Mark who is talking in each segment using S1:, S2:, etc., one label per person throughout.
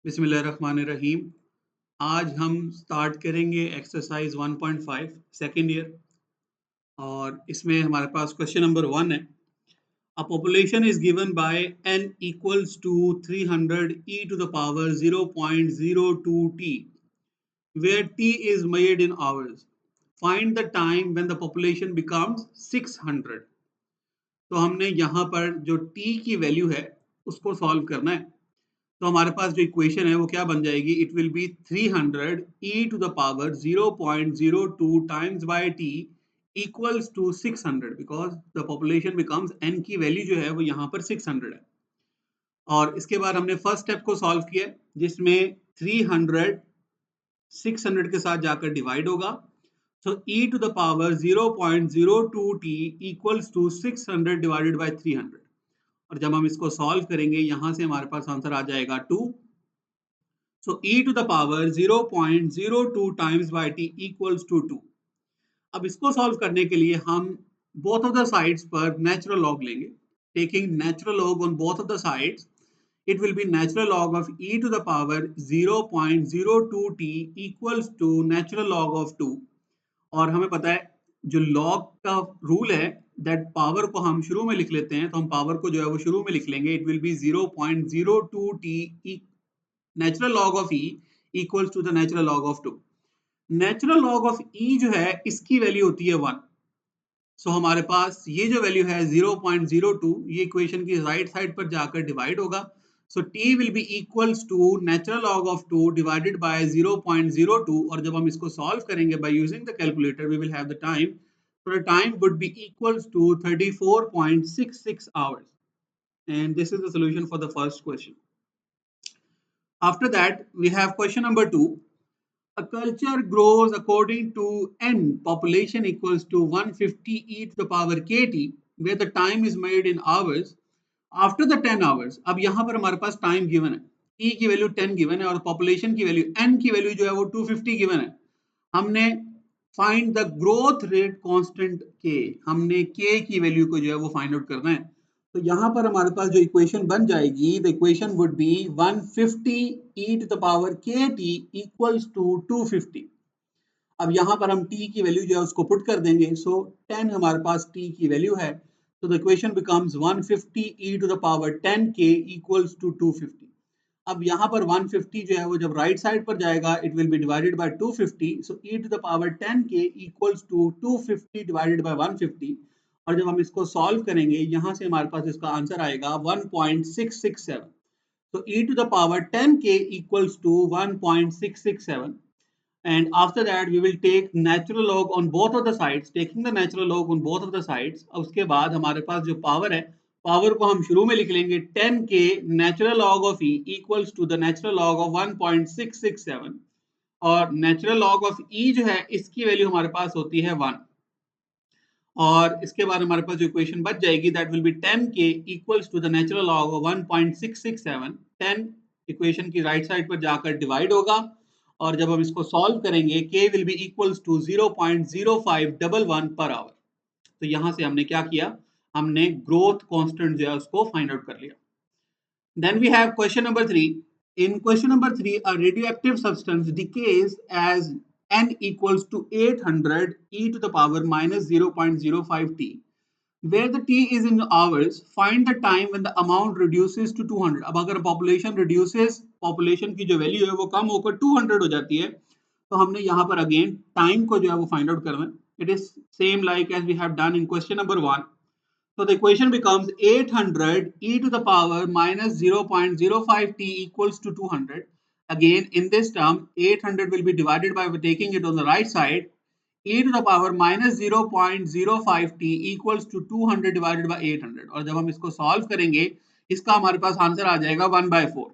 S1: बिस्मिल्लाहिर्रहमानिर्रहीम। आज हम स्टार्ट करेंगे एक्सरसाइज 1.5 सेकेंड ईयर और इसमें हमारे पास क्वेश्चन नंबर 1 है। A population is given by n equals to 300 e to the power 0.02 t where t is measured in hours. Find the time when the population becomes 600. तो हमने यहाँ पर जो t की वैल्यू है उसको सॉल्व करना है। तो हमारे पास जो इक्वेशन है वो क्या बन जाएगी, it will be 300 e to the power 0.02 times by t equals to 600 because the population becomes n की वैल्यू जो है वो यहाँ पर 600 है। और इसके बाद हमने फर्स्ट स्टेप को सॉल्व किया जिसमें 300 600 के साथ जाकर डिवाइड होगा। So e to the power 0.02 t equals to 600 divided by 300 और जब हम इसको सॉल्व करेंगे यहां से हमारे पास आंसर आ जाएगा 2। So e to the power 0.02 times by t equals to 2. अब इसको सॉल्व करने के लिए हम बोथ ऑफ द साइड्स पर नेचुरल लॉग लेंगे। Taking natural log on both of the sides, it will be natural log of e to the power 0.02 t equals to natural log of 2। और हमें पता है जो लॉग का rule है that power को हम शुरू में लिख लेते हैं, तो हम पावर को जो है वो शुरू में लिख लेंगे। It will be 0.02 t natural log of e equals to the natural log of 2। Natural log of e जो है इसकी वैल्यू होती है 1। सो हमारे पास ये जो वैल्यू है 0.02 ये इक्वेशन की राइट साइड पर जाकर डिवाइड होगा। So t will be equals to natural log of 2 divided by 0.02 और जब हम इसको सॉल्व करेंगे by using the calculator we will have the time. So the time would be equals to 34.66 hours and this is the solution for the first question. After that, we have question number 2. A culture grows according to n population equals to 150 e to the power kt, where the time is measured in hours. After the 10 hours, अब यहाँ पर हमारे पास time given है, e की value 10 given है और population की value n की वैल्यू जो है वो 250 गिवन है। हमने find the growth rate constant k, हमने k की वैल्यू को जो है वो फाइंड आउट करना है। तो यहाँ पर हमारे पास जो इक्वेशन बन जाएगी, the equation would be 150 e to the power kt equals to 250। अब यहाँ पर हम t की वैल्यू जो है उसको पुट कर देंगे। सो 10 हमारे पास t की वैल्यू है, तो the equation becomes 150 e to the power 10k equals to 250। अब यहाँ पर 150 जो है वो जब राइट साइड पर जाएगा it will be divided by 250। So e to the power 10k equals to 250 divided by 150 और जब हम इसको सॉल्व करेंगे यहाँ से हमारे पास इसका आंसर आएगा 1.667। तो e to the power 10k equals to 1.667 and after that we will take natural log on both of the sides, taking the natural log on both of the sides। उसके बाद हमारे पास जो पावर है, power को हम शुरू में लिख लेंगे 10k natural log of e equals to the natural log of 1.667 और natural log of e जो है इसकी वैल्यू हमारे पास होती है 1 और इसके बाद हमारे पास जो इक्वेशन बच जाएगी that will be 10k equals to the natural log of 1.667। 10 equation की राइट साइड पर जाकर डिवाइड होगा और जब हम इसको सॉल्व करेंगे k will be equals to 0.0511 per our. तो यहां से हमने क्या किया, हमने ग्रोथ कांस्टेंट जो है उसको फाइंड आउट कर लिया। Then we have question number 3. In question number 3, a radioactive substance decays as n equals to 800 e to the power minus 0.05 t. Where the t is in hours, find the time when the amount reduces to 200. अब अगर population reduces, population की जो value है वो कम होकर 200 हो जाती है, तो हमने यहाँ पर again time को जो है वो find out करना है। It is same like as we have done in question number 1. So the equation becomes 800 e to the power minus 0.05 t equals to 200. Again, in this term, 800 will be divided by taking it on the right side. E to the power minus 0.05 t equals to 200 divided by 800. और जब हम इसको solve करेंगे, इसका हमारे पास answer आ जाएगा 1/4.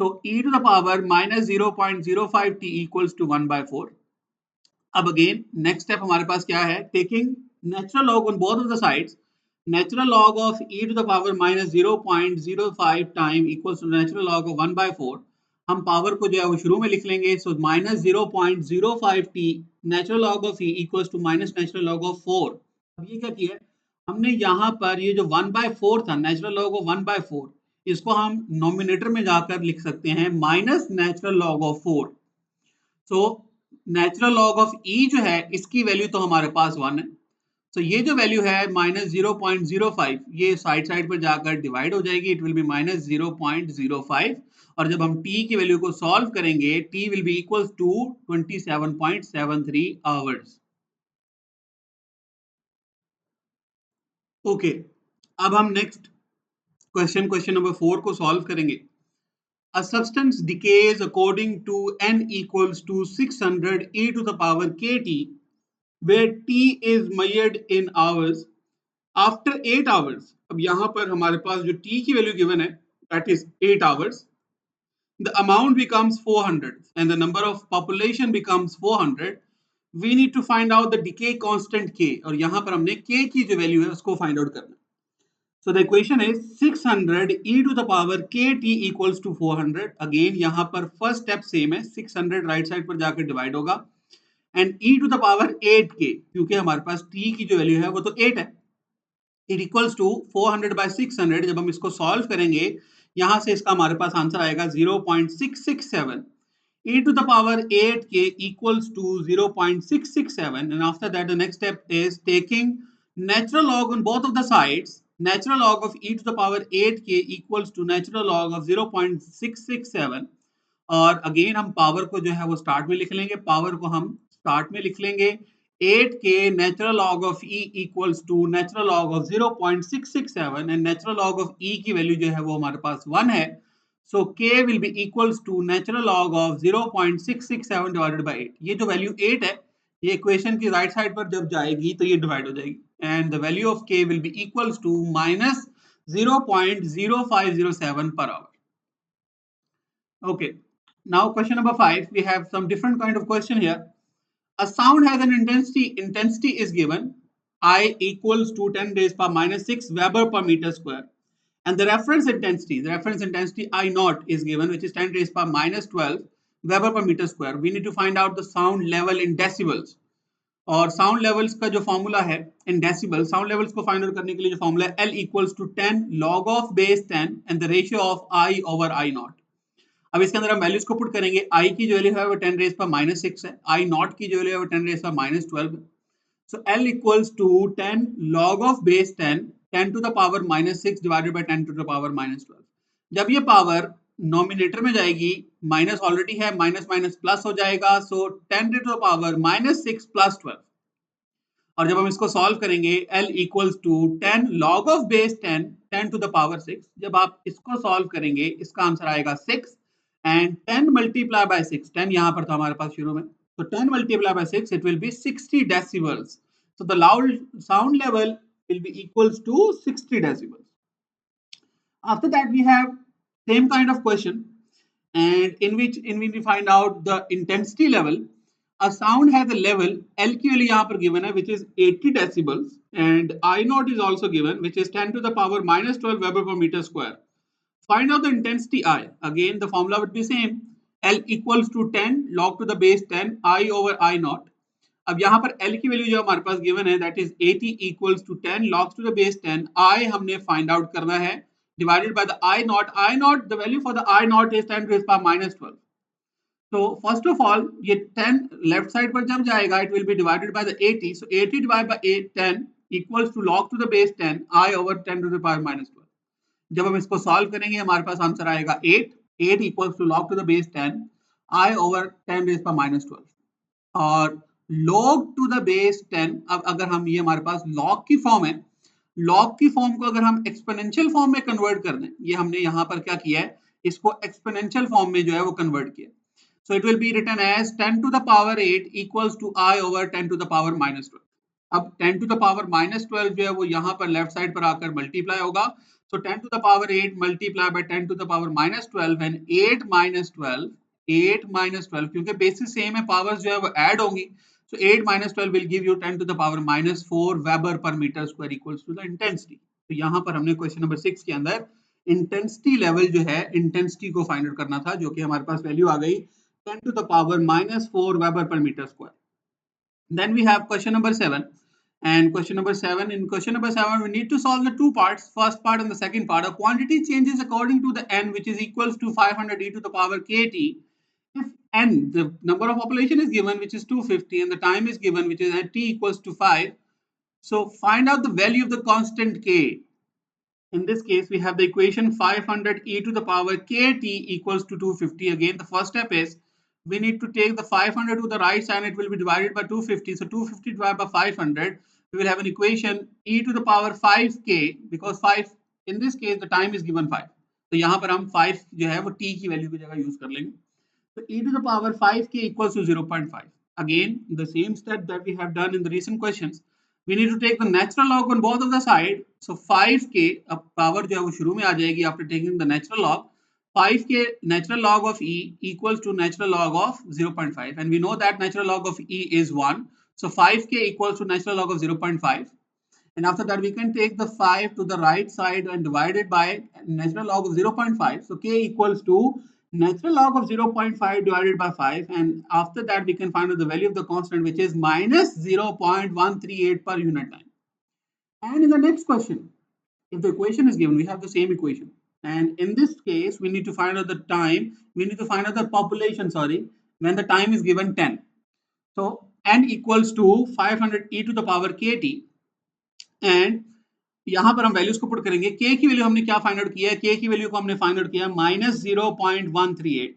S1: So e to the power minus 0.05 t equals to 1/4. अब again, next step हमारे पास क्या है? Taking natural log on both of the sides. Natural log of e to the power minus 0.05 time equals to natural log of 1/4। हम power को जो है वो शुरू में लिख लेंगे। So minus 0.05 t natural log of e equals to minus natural log of 4। अब ये क्या किया है हमने, यहाँ पर ये जो 1/4 था नेचुरल लॉग ऑफ 1/4 इसको हम नोमिनेटर में जाकर लिख सकते हैं minus natural log of 4। So natural log of e जो है इसकी वैल्यू तो हमारे पास 1 है। तो ये जो वैल्यू है माइनस 0.05 ये साइड साइड पर जाकर डिवाइड हो जाएगी, इट विल बी माइनस 0.05। और जब हम t की वैल्यू को सॉल्व करेंगे t will be equal to 27.73 hours. Okay, अब हम नेक्स्ट क्वेश्चन नंबर 4 को सॉल्व करेंगे। A substance decays according to n equals to 600 e to the power kt, where t is measured in hours after 8 hours। अब यहां पर हमारे पास जो t की वैल्यू गिवन है that is 8 hours, the amount becomes 400 and the number of population becomes 400। we need to find out the decay constant k, और यहां पर हमने k की जो वैल्यू है उसको फाइंड आउट करना है। So the equation is 600 e to the power kt equals to 400। Again यहाँ पर first step same है, 600 राइट साइड पर जाकर डिवाइड होगा and e to the power 8k, क्योंकि हमारे पास t की जो वैल्यू है वो तो 8 है, it equals to 400 by 600। जब हम इसको सॉल्व करेंगे यहां से इसका हमारे पास आंसर आएगा 0.667। e to the power 8k equals to 0.667, and after that the next step is taking natural log on both of the sides। natural log of e to the power 8k equals to natural log of 0.667। और again हम power को जो है वो start में लिख लेंगे, power को हम स्टार्ट में लिख लेंगे 8k natural log of e equals to natural log of 0.667 and natural log of e की वैल्यू जो है वो हमारे पास 1 है। So k will be equals to natural log of 0.667 divided by 8। ये जो वैल्यू 8 है ये इक्वेशन की राइट साइड पर जब जाएगी तो ये डिवाइड हो जाएगी and the value of k will be equals to minus 0.0507 per hour। Okay, now question number 5, we have some different kind of question here। A sound has an intensity is given I equals to 10 raised power minus 6 Weber per meter square, and the reference intensity I naught is given, which is 10 raised power minus 12 Weber per meter square। we need to find out the sound level in decibels। और sound levels का जो formula है in decibel, sound levels को find out करने के लिए जो formula है L equals to 10 log of base 10 and the ratio of I over I nought. अब इसके अंदर हम वैल्यूज को पुट करेंगे, I की जो वैल्यू है वो 10 रेज पर माइनस 6 है, I नॉट की जो वैल्यू है वो 10 रेज पर माइनस 12 है। So L equals to 10 log of base 10 10 to the power minus 6 divided by 10 to the power minus 12। जब ये पावर नॉमिनेटर में जाएगी माइनस ऑलरेडी है, माइनस माइनस प्लस हो जाएगा, so 10 to the power minus 6 plus 12। और जब हम इसको सॉल्व करेंगे L equals to 10 log of base 10 10 to the power 6। जब आप इसको सॉल्व करेंगे इसका आंसर आएगा 6 एंड 10 मल्टीप्लाई बाय 6, 10 यहां पर था हमारे पास शुरू में, तो 10 multiply by 6 it will B 60 decibels। so the loud sound level will be equals to 60 decibels। after that we have same kind of question and in which we find out the intensity level। a sound has a level L की value यहाँ पर given है which is 80 decibels and I naught is also given which is 10 to the power minus 12 Weber per meter square। find out the intensity I, again the formula would be same, L equals to 10 log to the base 10 I over I naught। अब यहाँ पर L की value जो हमारे पास given है that is 80 equals to 10 log to the base 10, I हमने find out करना है divided by the I naught, the value for the I naught is 10 to the power minus 12। so first of all ये 10 left side पर जब जाएगा it will be divided by the 80, so 80 divided by 10 equals to log to the base 10 I over 10 to the power minus 12। जब हम इसको solve करेंगे हमारे पास answer आएगा 8 equals to log to the base 10 I over 10 raised by minus 12। और log to the base 10, अब अगर हम ये हमारे पास log की फॉर्म है, log की फॉर्म को अगर हम एक्सपोनेंशियल फॉर्म में कन्वर्ट कर दें, ये हमने यहाँ पर क्या किया है, इसको एक्सपोनेंशियल फॉर्म में जो है वो कन्वर्ट किया। so it will be written as 10 to the power 8 equals to I over 10 to the power minus 12। अब 10 to the power minus 12 जो है वो यहाँ पर लेफ्ट साइड पर आकर मल्टीप्लाई होगा, so 10 to the power 8 multiply by 10 to the power minus 12 and 8 minus 12 क्योंकि बेसिस सेम है, पावर्स जो है वो ऐड होंगी, so 8 minus 12 will give you 10 to the power minus 4 Weber per meter square equals to the intensity। तो यहाँ पर हमने क्वेश्चन नंबर 6 के अंदर इंटेंसिटी लेवल जो है, इंटेंसिटी को फाइंड आउट करना था, जो कि हमारे पास वैल्यू आ गई 10 to the power minus 4 Weber per meter square। Then we have question number 7। And question number 7. In question number 7, we need to solve the two parts, first part and the second part. A quantity changes according to the n, which is equals to 500 e to the power kt. If n, the number of population is given, which is 250, and the time is given, which is at t equals to 5. So find out the value of the constant k. In this case, we have the equation 500 e to the power kt equals to 250. Again, the first step is we need to take the 500 to the right side, it will be divided by 250. So 250 divided by 500, we will have an equation e to the power 5k, because 5 in this case the time is given 5. तो यहाँ पर हम 5 जो है वो t की value की जगह यूज कर लेंगे. So e to the power 5k equals to 0.5. Again, the same step that we have done in the recent questions. We need to take the natural log on both of the side. So 5k अब power जो है वो शुरू में आ जाएगी after taking the natural log. 5k natural log of e equals to natural log of 0.5, and we know that natural log of e is 1. So 5k equals to natural log of 0.5. And after that, we can take the 5 to the right side and divide it by natural log of 0.5. So k equals to natural log of 0.5 divided by 5. And after that, we can find out the value of the constant, which is minus 0.138 per unit time. And in the next question, if the equation is given, we have the same equation. And in this case, we need to find out the time. We need to find out the population, sorry, when the time is given 10. So n equals to 500 e to the power kt. And यहां पर हम values को put करेंगे. के की value हमने क्या find out किया है? के की वैल्यू को हमने फाइंड आउट किया -0.138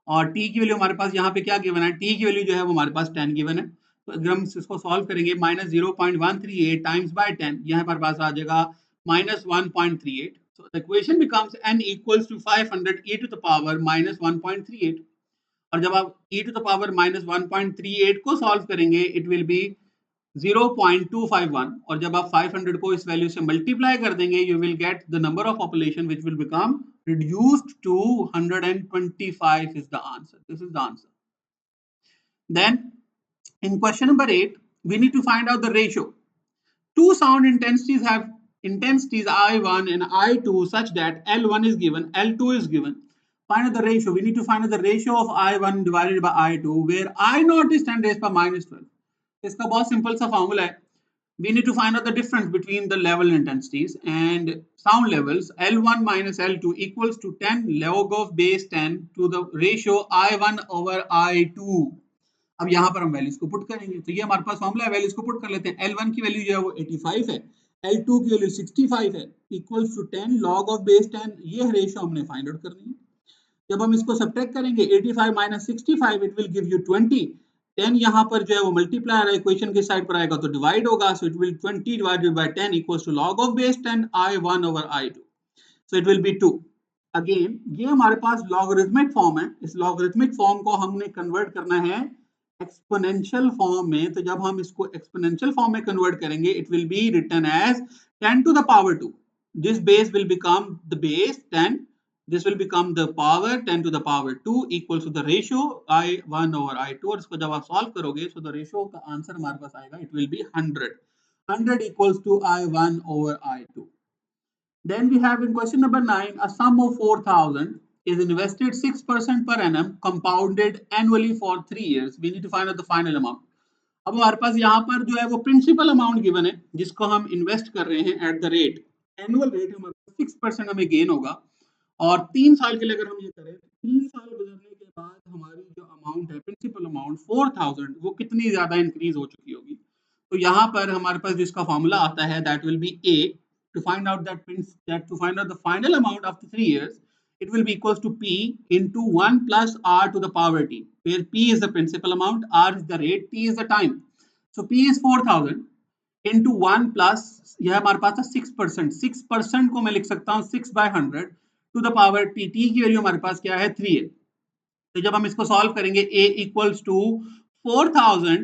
S1: और टी की वैल्यू हमारे पास यहाँ पे क्या गिवन है? टी की वैल्यू जो है वो हमारे पास 10 गिवन है. तो अगर हम इसको सॉल्व करेंगे -0.138 टाइम्स बाय 10, यहाँ हमारे पास आ जाएगा -1.38. So the equation becomes n equals to 500 e to the power -1.38. और जब आप e to the power -1.38 को सॉल्व करेंगे, इट विल बी 0.251. और जब आप 500 को इस वैल्यू से मल्टीप्लाई कर देंगे, you will get the number of population which will become reduced to 125 is the answer. This is the answer. Then in question number 8, we need to find out the ratio. Two sound intensities have intensities I1 and I2 such that L1 is given, L2 is given. Find out the ratio. We need to find out the ratio of I1 divided by I2, where I0 is 10 raised by -12. इसका बहुत simple सा formula है. We need to find out the difference between the level intensities and sound levels. L1 minus L2 equals to 10 log of base 10 to the ratio I1 over I2. अब यहाँ पर हम values को put करेंगे. तो ये हमारे पास फॉर्मूला है, वैल्यूज को पुट कर लेते हैं. L1 की वैल्यू जो है वो 85 है, L2 की वैल्यू 65 है, equals to 10 log of base 10. ये रेशियो हमने फाइंड आउट करनी है. जब हम इसको सब्ट्रैक्ट करेंगे 85 minus 65, it will give you 20. 10 यहाँ पर जो है वो मल्टीप्लाई है, इक्वेशन के साइड पर आएगा तो डिवाइड होगा. So it will 20 divided by 10 equals to log of base 10 I1 over I2. So it will be 2. Again ये हमारे पास लॉगरिथमिक फॉर्म है. इस लॉगरिथमिक फॉर्म को हमने कन्वर्ट करना है एक्सपोनेंशियल फॉर्म में. तो जब हम इसको एक्सपोनेंशियल फॉर्म में कन्वर्ट करेंगे, it will be written as 10 to the power 2. This base will become the base 10. This will become the power 10 to the power 2 equals to the ratio I1 over I2. और इसको जब आप solve करोगे, so the ratio का answer हमारे पास आएगा, it will be 100. 100 equals to I1 over I2. Then we have in question number 9, a sum of 4,000 is invested 6% per annum compounded annually for 3 years. We need to find out the final amount. अब हमारे पास यहाँ पर जो है वो principal amount given है जिसको हम इन्वेस्ट कर रहे हैं at the rate, annual rate हमारे पास 6% हमें गेन होगा. और 3 साल के लिए अगर हम ये करें, 3 साल गुजरने के बाद हमारी जो अमाउंट है, प्रिंसिपल अमाउंट 4,000, वो कितनी ज्यादा इंक्रीज हो चुकी होगी. तो यहाँ पर हमारे पास जिसका फॉर्मूला आता है, that will B A. To find out the final amount after 3 years, it will be equals to P into 1 plus R to the power T, where P is the principal amount, R is the rate, T is the time. So P is 4,000 into 1 plus, यह हमारे पास था 6%. 6% को मैं लिख सकता हूँ 6 by 100 to the power T. T की value हमारे पास क्या है? 3 है. तो जब हम इसको सॉल्व करेंगे, A equals to 4,000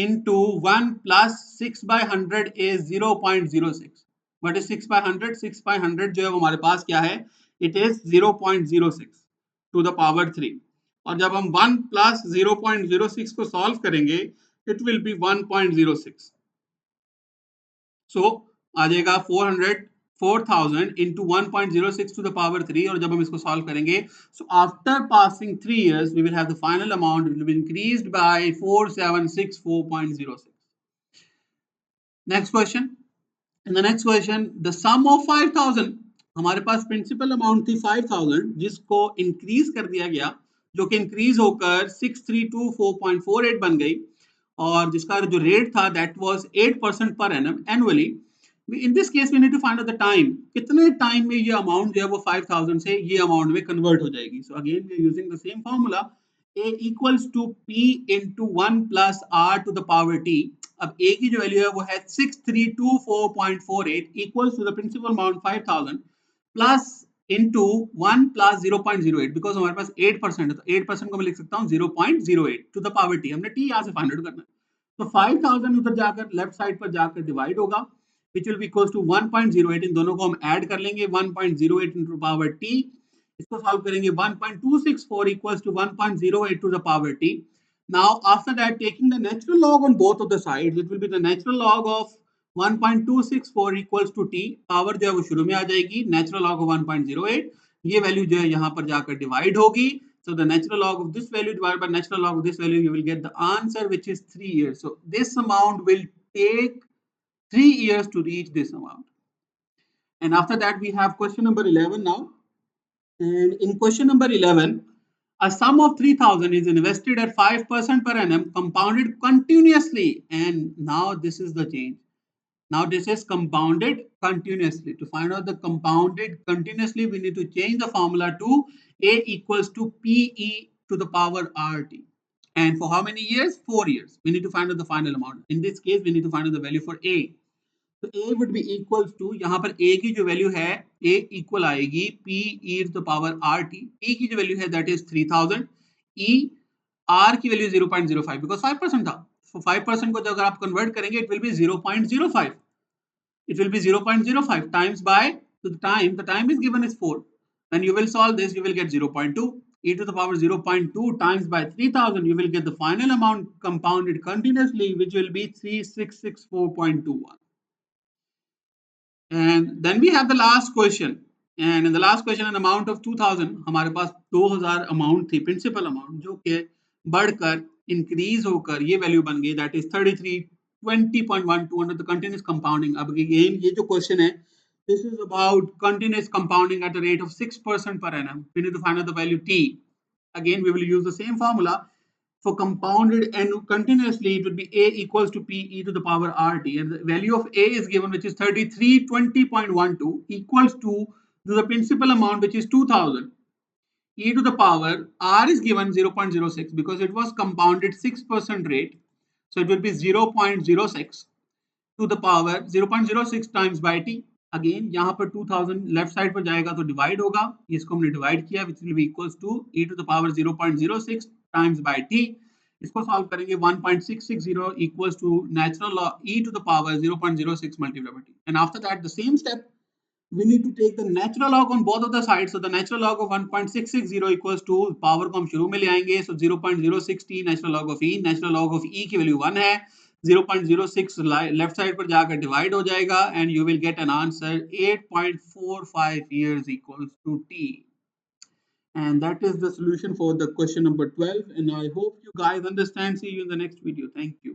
S1: into 1 plus 6 by 100 is 0.06. What is 6 by 100? 6 by 100 जो है वो हमारे पास क्या है? It is 0.06 to the power 3. और जब हम 1 plus 0.06 को सॉल्व करेंगे, it will be 1.06. So आ जाएगा 4,000 into 1.06 to the power 3. और जब हम इसको सॉल्व करेंगे, so after passing 3 years, we will have the final amount. It will be increased by 4764.06. Next question, in the next question the sum of 5000, हमारे पास principal amount थी 5000 जिसको increase कर दिया गया, जो कि इंक्रीज होकर 6324.48 बन गई, और जिसका जो रेट था that was 8% per annum annually. In this case we need to find out the time, कितने टाइम में ये अमाउंट जो है वो 5000 से ये अमाउंट में कन्वर्ट हो जाएगी। So again we are using the same formula, a equals to p into 1 plus r to the power t। अब a की जो वैल्यू है वो है 6324.48 equals to the principal amount 5000 plus into 1 plus 0.08, because हमारे पास 8% है तो 8% को मैं लिख सकता हूँ 0.08 टू द पावर टी, हमने t यहाँ से फाइंड आउट करना है। तो 5000 उधर जाकर लेफ्ट साइड पर जाकर डिवाइड होगा, which will be equals to 1.08, इन दोनों को हम ऐड कर लेंगे 1.08 into पावर t, इसको सॉल्व करेंगे 1.264 equals to 1.08 to the power t। Now after that taking the natural log on both of the sides, it will be the natural log of 1.264 equals to t, power जो है वो शुरू में आ जाएगी, natural log of 1.08, ये value जो है यहाँ पर जाकर डिवाइड होगी। So the natural log of this value divided by natural log of this value, you will get the answer which is 3 years. So this amount will take 3 years to reach this amount. And after that we have question number 11 now. And in question number 11, a sum of 3000 is invested at 5% per annum, compounded continuously. And now this is the change. Now this is compounded continuously. To find out the compounded continuously, we need to change the formula to A equals to PE to the power RT. And for how many years? 4 years. We need to find out the final amount. In this case, we need to find out the value for A. तो a would be equals to, यहाँ पर a की जो value है a equal आएगी p e to the power r t, p की जो value है that is 3000, e r की वैल्यू 0.05 बिकॉज 5% था, so 5% को अगर आप कन्वर्ट करेंगे it will be 0.05, it will be 0.05 times by to the time is given is 4, then you will solve this, you will get 0.2, e to the power 0.2 times by 3000, you will get the final amount compounded continuously which will be 3664.21. And then we have the last question. And in the last question, an amount of 2000, हमारे पास 2000 amount थी principal amount, जो कि बढ़कर increase होकर ये value बन गई that is 3320.12 under the continuous compounding. अब अगेन ये जो क्वेश्चन है, this is about continuous compounding at a rate of 6% per annum. We need to find out the value t. Again, we will use the same formula. For compounded and continuously, it would be a equals to p e to the power rt, and the value of a is given which is 3320.12 equals to the principal amount which is 2000, e to the power r is given 0.06 because it was compounded 6% rate, so it will be 0.06 to the power 0.06 times by t। Again यहाँ पर 2000 left side पर जाएगा तो divide होगा, इसको हमने divide किया which will be equals to e to the power 0.06 times by t। इसको सॉल्व करेंगे 1.660 equals to natural log e to the power 0.06 multiply by t, and after that the same step we need to take the natural log on both of the sides. So the natural log of 1.660 equals to power को हम शुरू में ले आएंगे, so 0.060 natural log of e, natural log of e की value 1 है, 0.06 left side पर जाकर डिवाइड हो जाएगा and you will get an answer 8.45 years equals to t। And that is the solution for the question number 12, and I hope you guys understand. See you in the next video. Thank you.